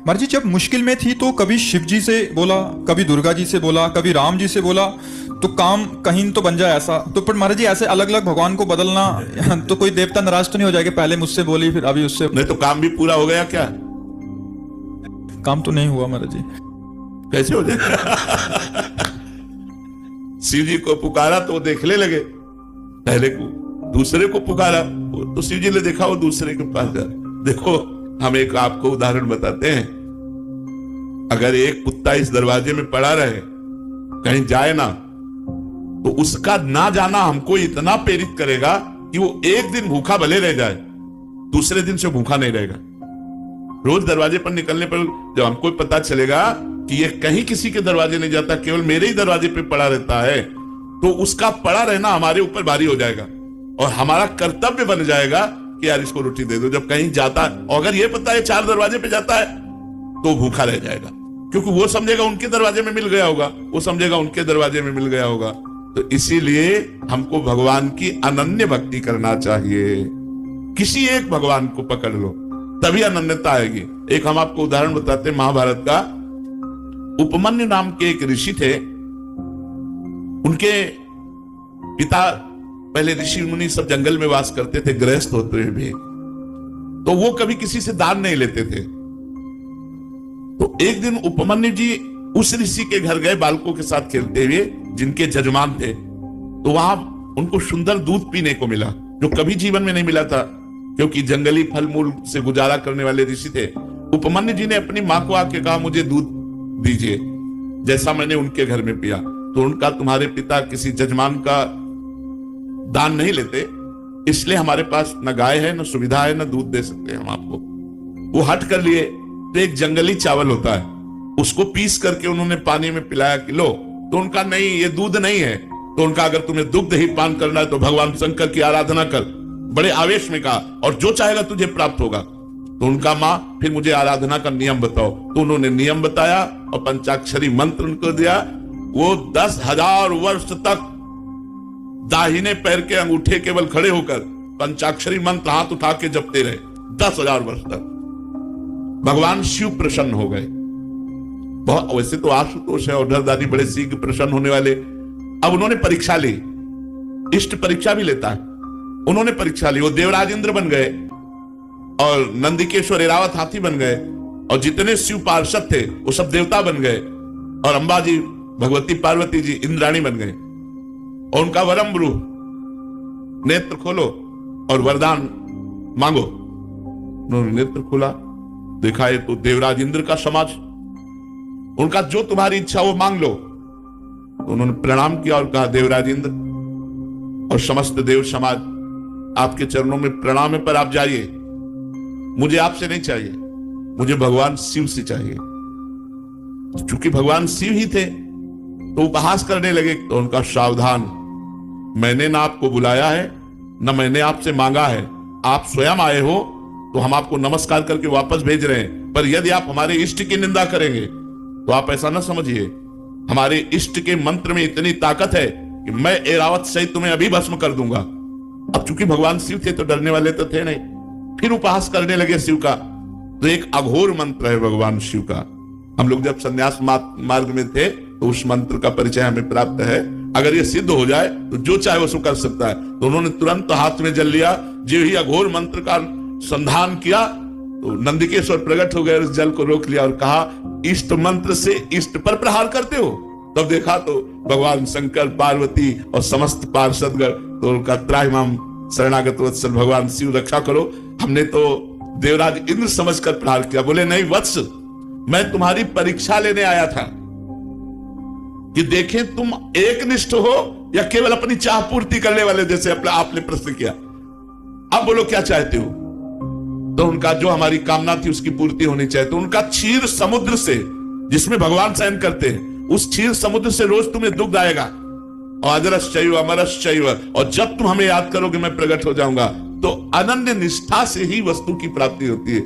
मर्जी जब मुश्किल में थी तो कभी शिव जी से बोला, कभी दुर्गा जी से बोला, कभी राम जी से बोला, तो काम कहीं तो बन जाए ऐसा। तो पर महाराज जी ऐसे अलग अलग भगवान को बदलना तो कोई देवता नाराज तो नहीं हो जाएगा, पहले मुझसे बोली फिर अभी उससे? नहीं तो काम भी पूरा हो गया क्या? काम तो नहीं हुआ महाराज जी। कैसे हो जाएगा? शिव जी को पुकारा तो वो देखने लगे, पहले को दूसरे को पुकारा तो शिव जी ने देखा वो दूसरे के पास जा। देखो हम एक आपको उदाहरण बताते हैं, अगर एक कुत्ता इस दरवाजे में पड़ा रहे कहीं जाए ना, तो उसका ना जाना हमको इतना प्रेरित करेगा कि वो एक दिन भूखा भले रह जाए, दूसरे दिन से भूखा नहीं रहेगा। रोज दरवाजे पर निकलने पर जब हमको पता चलेगा कि ये कहीं किसी के दरवाजे नहीं जाता, केवल मेरे ही दरवाजे पे पड़ा रहता है, तो उसका पड़ा रहना हमारे ऊपर भारी हो जाएगा और हमारा कर्तव्य बन जाएगा कि यार इसको रोटी दे दो। जब कहीं जाता है और अगर ये पता है 4 दरवाजे पे जाता है तो भूखा रह जाएगा, क्योंकि वो समझेगा उनके दरवाजे में मिल गया होगा, वो समझेगा उनके दरवाजे में मिल गया होगा। तो इसीलिए हमको भगवान की अनन्य भक्ति करना चाहिए। किसी एक भगवान को पकड़ लो तभी अनन्यता आएगी। एक हम आपको उदाहरण बताते हैं महाभारत का। उपमन्यु नाम के एक ऋषि थे, उनके पिता पहले ऋषि मुनि सब जंगल में वास करते थे, गृहस्थ होते हुए भी, तो वो कभी किसी से दान नहीं लेते थे। तो एक दिन उपमन्यु जी उस ऋषि के घर गए बालकों के साथ खेलते हुए, जिनके जजमान थे। तो वहां उनको सुंदर दूध पीने को मिला जो कभी जीवन में नहीं मिला था, क्योंकि जंगली फल मूल से गुजारा करने वाले ऋषि थे। उपमन्यु जी ने अपनी मां को आके कहा मुझे दूध दीजिए जैसा मैंने उनके घर में पिया। तो उनका तुम्हारे पिता किसी जजमान का दान नहीं लेते, इसलिए हमारे पास न गाय है, न सुविधा है, न दूध दे सकते हम आपको। वो हट कर लिए। तो एक जंगली चावल होता है, उसको पीस करके उन्होंने पानी में पिलाया कि लो। तो उनका नहीं, ये दूध नहीं है। तो उनका अगर तुम्हें दुग्ध ही पान करना है तो भगवान शंकर की आराधना कर। बड़े आवेश में कहा, और जो चाहेगा तुझे प्राप्त होगा। तो उनका मां फिर मुझे आराधना का नियम बताओ। तो उन्होंने नियम बताया और पंचाक्षरी मंत्र उनको दिया। वो 10,000 वर्ष तक दाहिने पैर के अंगूठे केवल खड़े होकर पंचाक्षरी मंत्र हाथ उठा के जपते रहे 10,000 वर्ष तक। भगवान शिव प्रसन्न हो गए। बहुत वैसे तो आशुतोष है और धरदारी बड़े शीघ्र प्रसन्न होने वाले। अब उन्होंने परीक्षा ली, इष्ट परीक्षा भी लेता है। उन्होंने परीक्षा ली, वो देवराज इंद्र बन गए और नंदिकेश्वर एरावत हाथी बन गए, और जितने शिव पार्षद थे वो सब देवता बन गए, और अंबा जी भगवती पार्वती जी इंद्राणी बन गए। और उनका वरम ब्रू, नेत्र खोलो और वरदान मांगो। उन्होंने नेत्र खोला, देखा ये तो देवराज इंद्र का समाज, उनका जो तुम्हारी इच्छा वो मांग लो। तो उन्होंने प्रणाम किया और कहा देवराज इंद्र और समस्त देव समाज आपके चरणों में प्रणाम है, पर आप जाइए, मुझे आपसे नहीं चाहिए, मुझे भगवान शिव से चाहिए। चूंकि भगवान शिव ही थे तो उपहास करने लगे। तो उनका सावधान, मैंने ना आपको बुलाया है, ना मैंने आपसे मांगा है, आप स्वयं आए हो तो हम आपको नमस्कार करके वापस भेज रहे हैं। पर यदि आप हमारे इष्ट की निंदा करेंगे तो आप ऐसा ना समझिए, हमारे इष्ट के मंत्र में इतनी ताकत है कि मैं एरावत सहित तुम्हें अभी भस्म कर दूंगा। अब चूंकि भगवान शिव थे तो डरने वाले तो थे नहीं, फिर उपहास करने लगे शिव का। तो एक अघोर मंत्र है भगवान शिव का। हम लोग जब संन्यास मार्ग में थे तो उस मंत्र का परिचय हमें प्राप्त है। अगर ये सिद्ध हो जाए तो जो चाहे वो कर सकता है। तो उन्होंने तुरंत हाथ में जल लिया, जो ही अघोर मंत्र का संधान किया तो नंदिकेश्वर प्रकट हो गए, उस जल को रोक लिया और कहा इष्ट मंत्र से इष्ट पर प्रहार करते हो। तब देखा तो भगवान शंकर, पार्वती और समस्त पार्षदगण, तो उनका त्राहिमाम शरणागत वत्सल भगवान शिव रक्षा करो। हमने तो देवराज इंद्र समझकर प्रहार किया। बोले नहीं वत्स, मैं तुम्हारी परीक्षा लेने आया था कि देखें तुम एकनिष्ठ हो या केवल अपनी चाह पूर्ति करने वाले, जैसे आपने प्रश्न किया। अब बोलो क्या चाहते हो? तो उनका जो हमारी कामना थी उसकी पूर्ति होनी चाहिए। तो उनका क्षीर समुद्र से, जिसमें भगवान शयन करते हैं, उस क्षीर समुद्र से रोज तुम्हें दुग्ध आएगा, और अजरश्चैव अमरश्चैव, और जब तुम हमें याद करोगे मैं प्रकट हो जाऊंगा। तो अनन्य निष्ठा से ही वस्तु की प्राप्ति होती है।